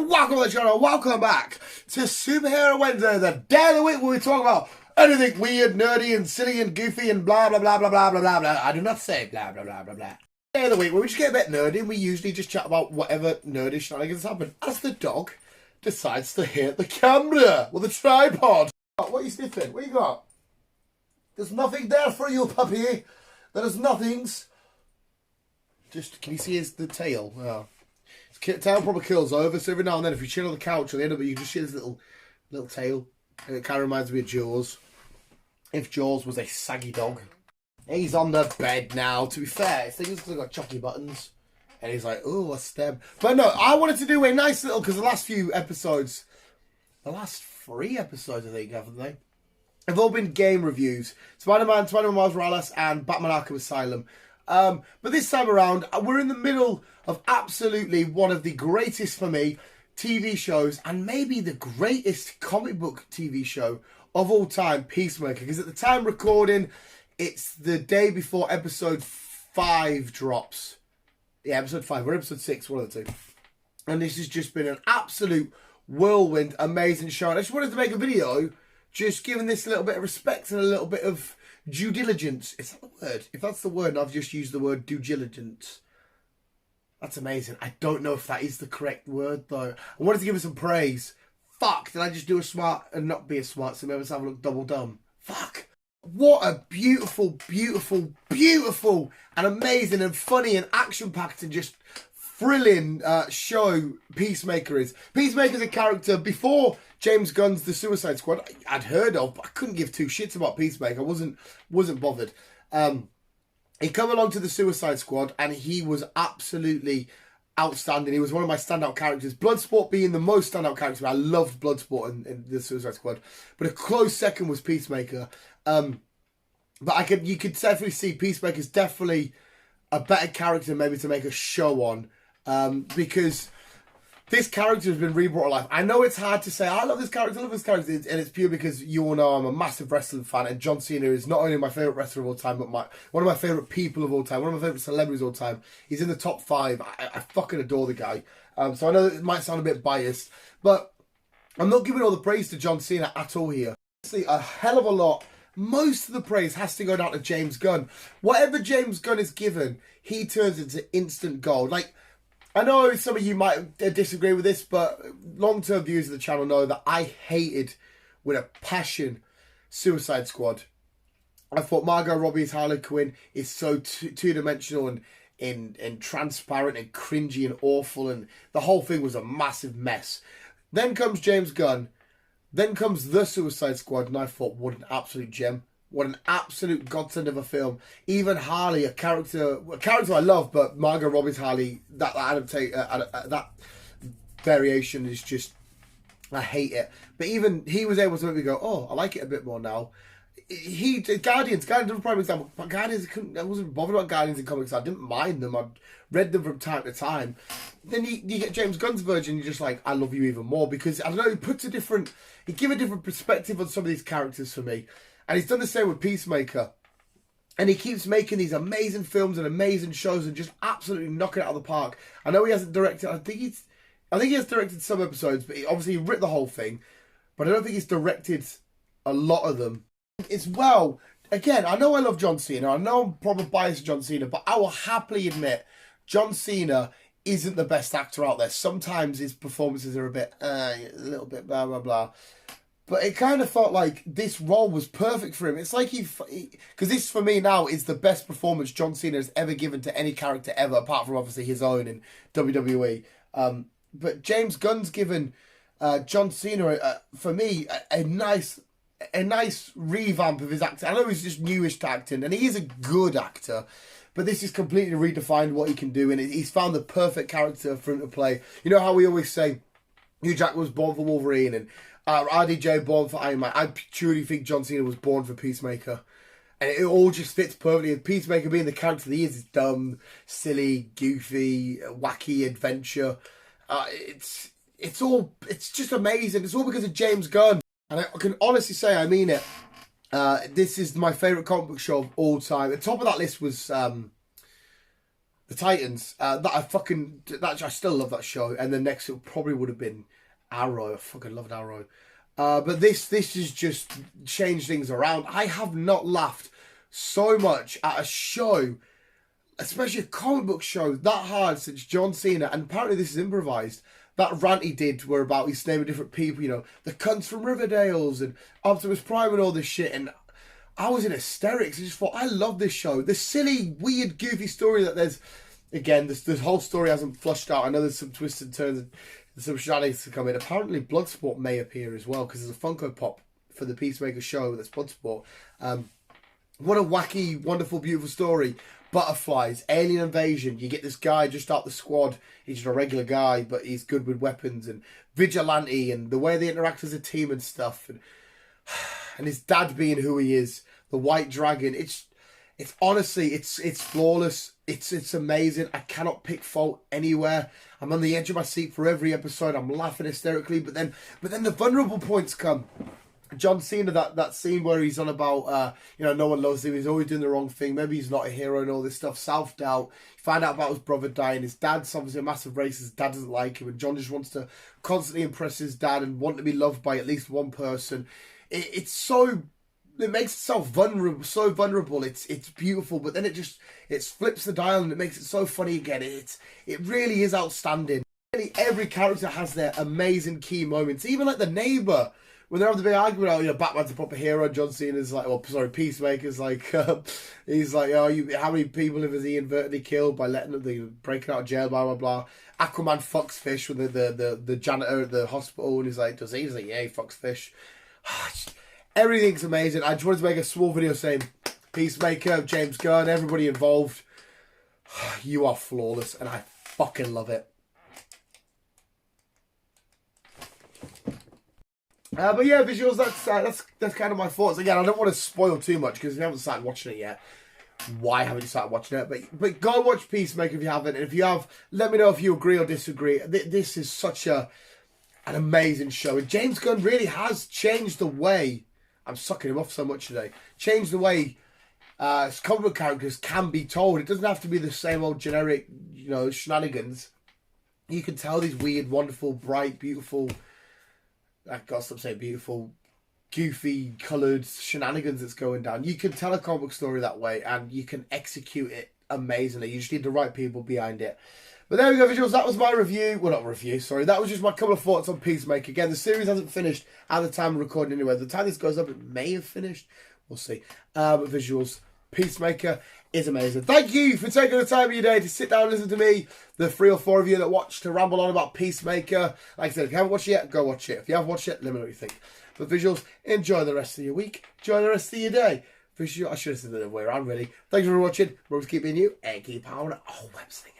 and welcome to the channel. Welcome back to Superhero Wednesday, the day of the week where we talk about anything weird, nerdy, and silly, and goofy, and blah, blah, blah, blah, blah, blah, blah, blah. I do not say blah, blah, blah, blah, blah. Day of the week where we just get a bit nerdy, and we usually just chat about whatever nerdy shenanigans happen. As the dog decides to hit the camera with a tripod. What are you sniffing? What you got? There's nothing there for you, puppy. There is nothings. Just, can you see the tail? Oh. His tail probably curls over, so every now and then if you chill on the couch at the end of it, you just see his little tail. And it kind of reminds me of Jaws. If Jaws was a saggy dog. He's on the bed now, to be fair. His thing's got chocky buttons. And he's like, oh, a stem. But no, I wanted to do a nice little, because the last few episodes, the last 3 episodes I think, haven't they? Have all been game reviews. Spider-Man, Miles Morales, and Batman Arkham Asylum. But this time around, we're in the middle of absolutely one of the greatest, for me, TV shows, and maybe the greatest comic book TV show of all time, Peacemaker. Because at the time recording, it's the day before episode 5 drops. Yeah, episode 5. We're episode 6, one of the two. And this has just been an absolute whirlwind, amazing show. And I just wanted to make a video just giving this a little bit of respect and a little bit of due diligence. Is that the word? If that's the word, and I've just used the word due diligence. That's amazing. I don't know if that is the correct word, though. I wanted to give it some praise. Fuck, did I just do a smart and not be a smart? So maybe let's have a look double dumb. Fuck. What a beautiful, beautiful, beautiful and amazing and funny and action-packed and just thrilling show Peacemaker is. Peacemaker's a character before James Gunn's The Suicide Squad I'd heard of, but I couldn't give 2 shits about Peacemaker. I wasn't bothered. He come along to The Suicide Squad and he was absolutely outstanding. He was one of my standout characters. Bloodsport being the most standout character. I loved Bloodsport in The Suicide Squad, but a close second was Peacemaker. But you could definitely see Peacemaker's definitely a better character maybe to make a show on. Because this character has been rebrought to life. I know it's hard to say, I love this character, and it's pure because you all know I'm a massive wrestling fan, and John Cena is not only my favourite wrestler of all time, but one of my favourite people of all time, one of my favourite celebrities of all time. He's in the top 5. I fucking adore the guy. So I know it might sound a bit biased, but I'm not giving all the praise to John Cena at all here. See, a hell of a lot. Most of the praise has to go down to James Gunn. Whatever James Gunn is given, he turns into instant gold. Like, I know some of you might disagree with this, but long-term viewers of the channel know that I hated, with a passion, Suicide Squad. I thought Margot Robbie's Harley Quinn is so two-dimensional and transparent and cringy and awful, and the whole thing was a massive mess. Then comes James Gunn. Then comes The Suicide Squad, and I thought, what an absolute gem. What an absolute godsend of a film. Even Harley, a character I love, but Margot Robbie's Harley, that variation is just, I hate it. But even he was able to make me go, oh, I like it a bit more now. Guardians was a prime example. But Guardians, I wasn't bothered about Guardians in comics. I didn't mind them. I'd read them from time to time. Then you get James Gunn's version, you're just like, I love you even more. Because, I don't know, he give a different perspective on some of these characters for me. And he's done the same with Peacemaker. And he keeps making these amazing films and amazing shows and just absolutely knocking it out of the park. I know he hasn't directed, I think he has directed some episodes, but he wrote the whole thing. But I don't think he's directed a lot of them. As well, again, I know I love John Cena. I know I'm probably biased to John Cena, but I will happily admit John Cena isn't the best actor out there. Sometimes his performances are a little bit blah, blah, blah. But it kind of felt like this role was perfect for him. It's like because this for me now is the best performance John Cena has ever given to any character ever, apart from obviously his own in WWE. But James Gunn's given John Cena, for me, a nice revamp of his acting. I know he's just newish to acting, and he is a good actor, but this has completely redefined what he can do, and he's found the perfect character for him to play. You know how we always say Hugh Jackman was born for Wolverine, and RDJ born for Iron Man. I truly think John Cena was born for Peacemaker. And it all just fits perfectly. And Peacemaker being the character that he is dumb, silly, goofy, wacky adventure. It's just amazing. It's all because of James Gunn. And I can honestly say, I mean it. This is my favourite comic book show of all time. At the top of that list was the Titans. I still love that show. And the next it probably would have been Arrow. I fucking loved Arrow. But this has just changed things around. I have not laughed so much at a show, especially a comic book show, that hard since John Cena. And apparently this is improvised. That rant he did were about he's naming different people, you know, the cunts from Riverdale's and Optimus Prime and all this shit. And I was in hysterics. I just thought, I love this show. The silly, weird, goofy story that there's, again, this whole story hasn't flushed out. I know there's some twists and turns and some shenanigans to come in. Apparently Bloodsport may appear as well, because there's a Funko Pop for the Peacemaker show that's Bloodsport. What a wacky, wonderful, beautiful story. Butterflies, alien invasion. You get this guy just out the squad. He's just a regular guy, but he's good with weapons, and vigilante, and the way they interact as a team and stuff. And his dad being who he is, the White Dragon. It's honestly, it's flawless. It's amazing. I cannot pick fault anywhere. I'm on the edge of my seat for every episode. I'm laughing hysterically, but then the vulnerable points come. John Cena, that scene where he's on about, no one loves him, he's always doing the wrong thing, maybe he's not a hero and all this stuff, self-doubt, find out about his brother dying, his dad's obviously a massive racist, dad doesn't like him, and John just wants to constantly impress his dad and want to be loved by at least one person. It makes itself vulnerable, so vulnerable, it's beautiful, but then it flips the dial and it makes it so funny again. It really is outstanding. Really, every character has their amazing key moments, even like the neighbour, when they're having the big argument, Batman's a proper hero, John Cena's like, Peacemaker's like, he's like, how many people has he inadvertently killed by letting them, breaking out of jail, blah, blah, blah. Aquaman fucks Fish with the janitor at the hospital, and he's like, does he? He's like, yeah, he fucks Fish. Everything's amazing. I just wanted to make a small video saying, Peacemaker, James Gunn, everybody involved, you are flawless, and I fucking love it. But yeah, visuals, that's kind of my thoughts. Again, I don't want to spoil too much, because if you haven't started watching it yet, why haven't you started watching it? But go watch Peacemaker if you haven't. And if you have, let me know if you agree or disagree. This is such an amazing show. And James Gunn really has changed the way, I'm sucking him off so much today, changed the way comic book characters can be told. It doesn't have to be the same old generic, shenanigans. You can tell these weird, wonderful, bright, beautiful, I've got to stop saying beautiful, goofy, coloured shenanigans that's going down. You can tell a comic book story that way, and you can execute it amazingly. You just need the right people behind it. But there we go, visuals. That was my review. Well, not review, sorry. That was just my couple of thoughts on Peacemaker. Again, the series hasn't finished at the time of recording anyway. The time this goes up, it may have finished. We'll see. But visuals, Peacemaker is amazing. Thank you for taking the time of your day to sit down and listen to me, the 3 or 4 of you that watched, to ramble on about Peacemaker. Like I said, if you haven't watched it yet, go watch it. If you have watched it, let me know what you think. But visuals, enjoy the rest of your week. Enjoy the rest of your day. Visual, I should have said the other way around, really. Thanks for watching. We'll keep being you and keep on web slinging.